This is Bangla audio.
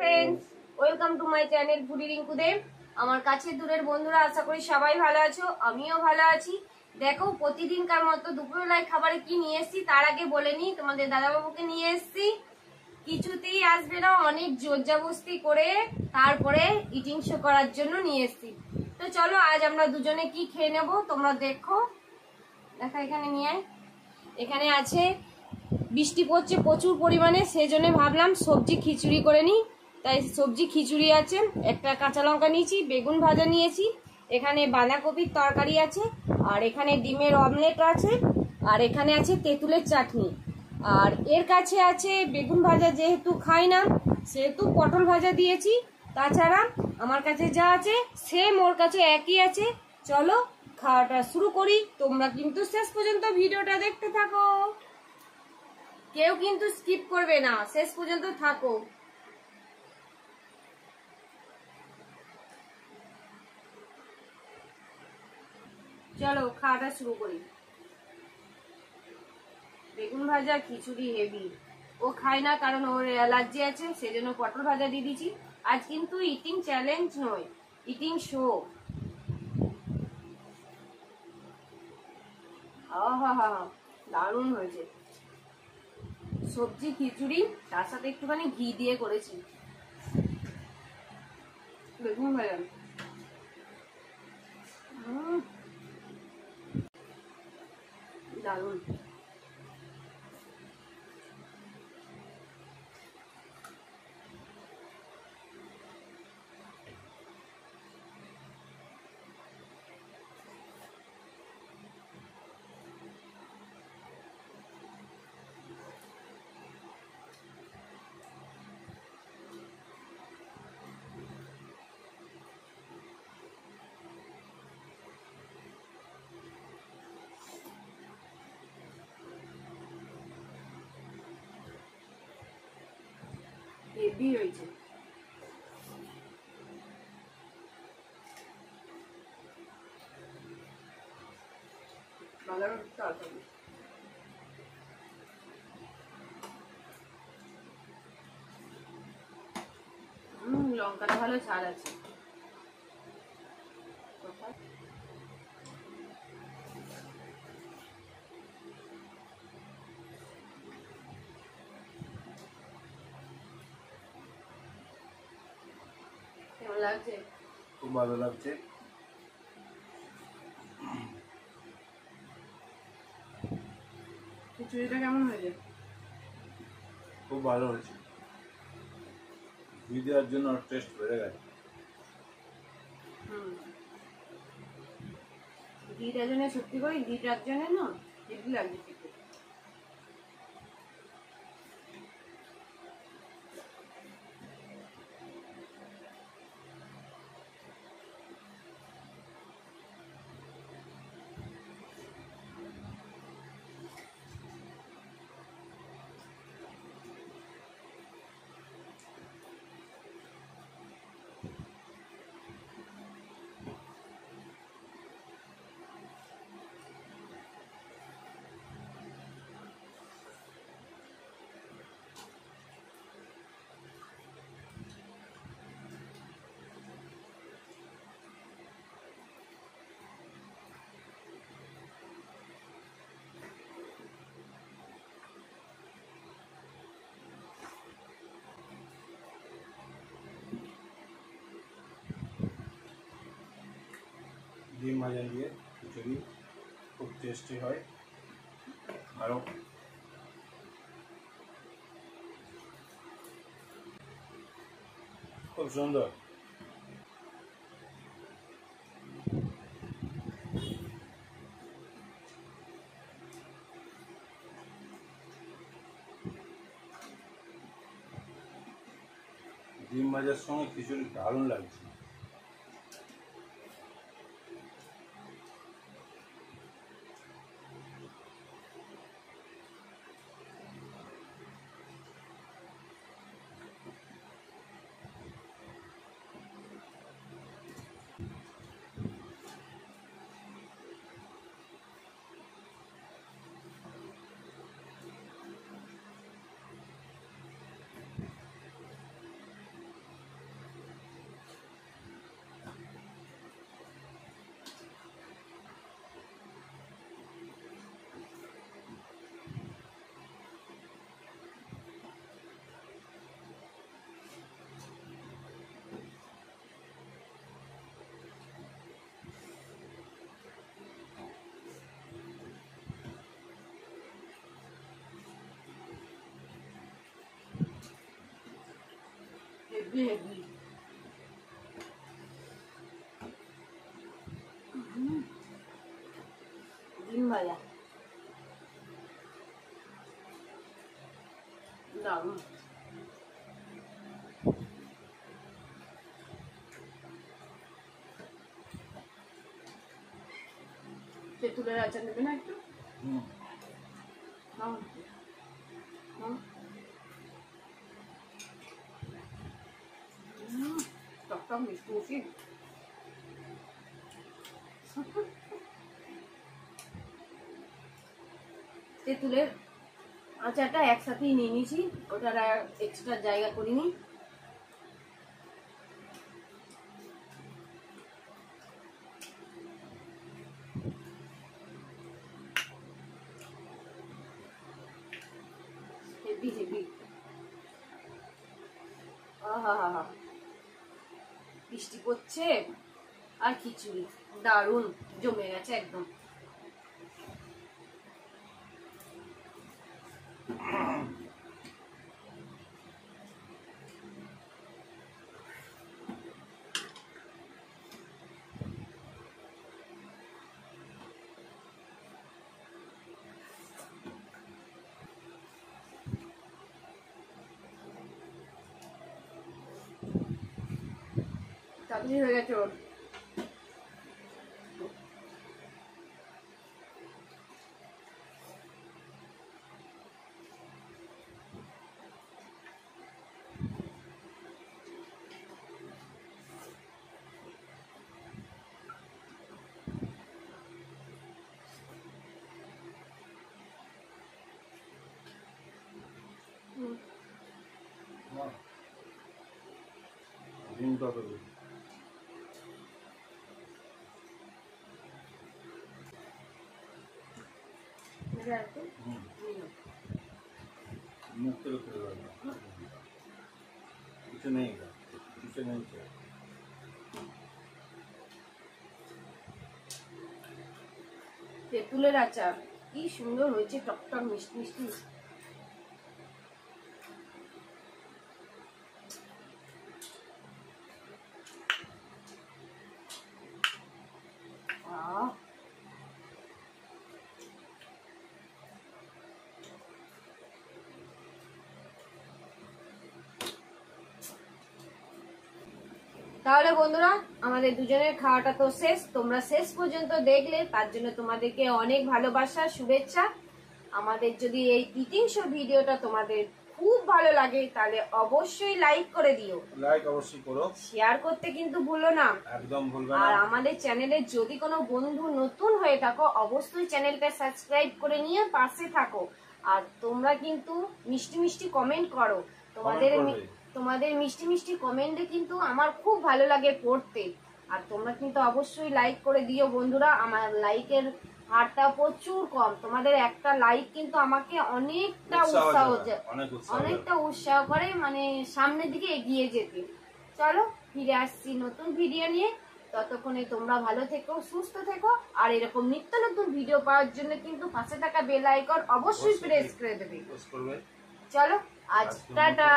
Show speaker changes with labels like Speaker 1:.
Speaker 1: Friends welcome to my channel foodie Rinku Dev. আমার কাছে দূরের বন্ধুরা আশা করি সবাই ভালো আছো, আমিও ভালো আছি। দেখো প্রতিদিনকার মতো দুপুরবেলায় খাবারে কি নিয়ে এসেছি তার আগে বলে নি, তোমাদের দাদাবাবুকে নিয়ে এসেছি। কিছুতেই আসবে না, অনেক জোরজবস্তি করে তারপরে ইটিং শো করার জন্য নিয়ে এসেছি। তো চলো আজ আমরা দুজনে কি খেয়ে নেব তোমরা দেখো। দেখো এখানে নিয়ে, এখানে আছে বৃষ্টি পড়ছে প্রচুর পরিমাণে, সেজন্য ভাবলাম সবজি খিচুড়ি করে নিই। তাই সবজি খিচুড়ি আছে, একটা কাঁচা লঙ্কা নিয়েছি, বেগুন ভাজা নিয়েছি, এখানে বাঁধাকপির তরকারি আছে, আর এখানে ডিমের অমলেট আছে, আর এখানে আছে তেঁতুলের চাটনি। আর এর কাছে আছে বেগুন ভাজা, যেহেতু খাই না সেহেতু পটল ভাজা দিয়েছি। তাছাড়া আমার কাছে যা আছে সেম ওর কাছে একই আছে। চলো খাওয়াটা শুরু করি, তোমরা কিন্তু শেষ পর্যন্ত ভিডিওটা দেখতে থাকো, কেউ কিন্তু স্কিপ করবে না, শেষ পর্যন্ত থাকো। চলো খাওয়াটা শুরু করি। বেগুন ভাজা খিচুড়ি হেভি, ও খায় না কারণ ওর অ্যালার্জি আছে, সেজন্য পটল ভাজা দিয়ে দিচ্ছি। আজ কিন্তু ইটিং চ্যালেঞ্জ নয়, ইটিং শো। আহা দারুণ হয়েছে সবজি খিচুড়ি, তার সাথে একটুখানি ঘি দিয়ে করেছি। বেগুন ভাজা দারুণ। হেভি হয়েছে। লঙ্কাটা ভালো ঝাল আছে। কেমন লাগছে?
Speaker 2: খুব ভালো লাগছে।
Speaker 1: খিচুড়িটা কেমন হয়েছে?
Speaker 2: খুব ভালো হয়েছে, ঘি দেওয়ার জন্য টেস্ট বেড়ে গেছে।
Speaker 1: ঘিটার জন্য সত্যি করে ঘিটার জন্য না হেভি লাগছে।
Speaker 2: ডিম ভাজা দিয়ে খিচুড়ি খুব টেস্টি হয়, আরও খুব সুন্দর। ডিম ভাজার সঙ্গে খিচুড়ি দারুণ লাগছে।
Speaker 1: Heavy heavy. ডিম ভাজা দারুণ। তেঁতুলের আচার নেবে না একটু? টকটক মিষ্টি মিষ্টি। তেঁতুলের আচারটা একসাথেই নিয়ে নিয়েছি, ওটার আর এক্সট্রা জায়গা করিনি। Heavy heavy. আহা হা হা, বৃষ্টি পড়ছে আর খিচুড়ি দারুণ জমে গেছে একদম। তাড়াতাড়ি হয়ে গেছে ওর।
Speaker 2: ডিমটা দেবে। মুখ থেকে ফেলে দেবে, কিছু নেই, কিছু নেই।
Speaker 1: তেঁতুলের আচার কি সুন্দর হয়েছে, টকটক মিষ্টি মিষ্টি। তাহলে বন্ধুরা আমাদের দুজনের খাওয়াটা তো শেষ। তোমরা শেষ পর্যন্ত দেখলে তার জন্য তোমাদেরকে অনেক ভালোবাসা, শুভেচ্ছা। আমাদের যদি এই ইটিং শো ভিডিওটা তোমাদের খুব ভালো লাগে তাহলে অবশ্যই লাইক করে দিও,
Speaker 2: লাইক অবশ্যই করো,
Speaker 1: শেয়ার করতে কিন্তু ভুলো না,
Speaker 2: একদম ভুলবে না।
Speaker 1: আর আমাদের চ্যানেলে যদি কোনো বন্ধু নতুন হয়ে থাকো অবশ্যই চ্যানেলটা সাবস্ক্রাইব করে নিয়ে পাশে থাকো। আর তোমরা কিন্তু মিষ্টি মিষ্টি কমেন্ট করো, তোমাদের মিষ্টি মিষ্টি কমেন্টে কিন্তু আমার খুব ভালো লাগে পড়তে। আর তোমরা কিন্তু অবশ্যই লাইক করে দিও বন্ধুরা, আমার লাইকের হারটা প্রচুর কম। তোমাদের একটা লাইক কিন্তু আমাকে অনেকটা উৎসাহ করে, মানে সামনের দিকে এগিয়ে যেতে। চলো ফিরে আসছি নতুন ভিডিও নিয়ে, ততক্ষণে তোমরা ভালো থেকো, সুস্থ থেকো। আর এরকম নিত্য নতুন ভিডিও পাওয়ার জন্য কিন্তু পাশে থাকা বেল আইকন অবশ্যই প্রেস করে দেবে। চলো আজ টাটা।